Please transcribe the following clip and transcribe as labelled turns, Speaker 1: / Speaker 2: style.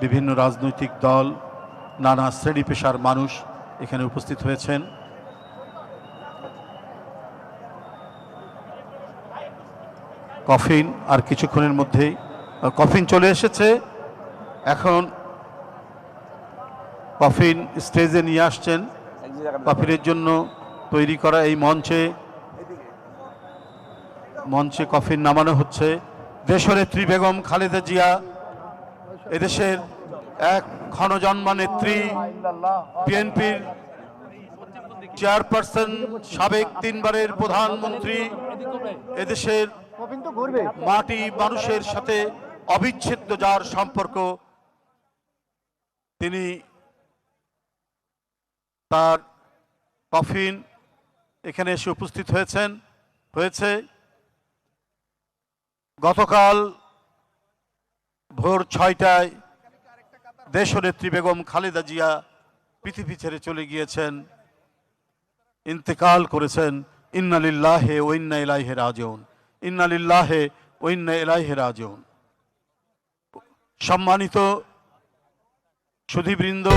Speaker 1: বিভিন্ন রাজনৈতিক দল, নানা শ্রেণী পেশার মানুষ এখানে উপস্থিত হয়েছেন। কফিন আর কিছুক্ষণের মধ্যেই কফিন চলে এসেছে। এখন কফিন স্টেজে নিয়ে আসছেন। কফিনের জন্য তৈরি করা এই মঞ্চে কফিন নামানো হচ্ছে। দেশনেত্রী বেগম খালেদা জিয়া এদেশের এক ক্ষণজন্মা নেত্রী, বিএনপির চেয়ারপারসন, সাবেক 3 বারের প্রধানমন্ত্রী, এদেশের মাটি মানুষের সাথে অবিচ্ছেদ্য যার সম্পর্ক, তিনি তার কফিন এখানে এসে উপস্থিত হয়েছে। গতকাল ভোর 6টায় দেশনেত্রী বেগম খালেদা জিয়া পৃথিবী ছেড়ে চলে গিয়েছেন, ইন্তেকাল করেছেন। ইন্না লিল্লাহি ওয়া ইন্না ইলাইহি রাজিউন, ইন্না লিল্লাহি ওয়া ইন্না ইলাইহি রাজিউন। সম্মানিত সুধীবৃন্দ,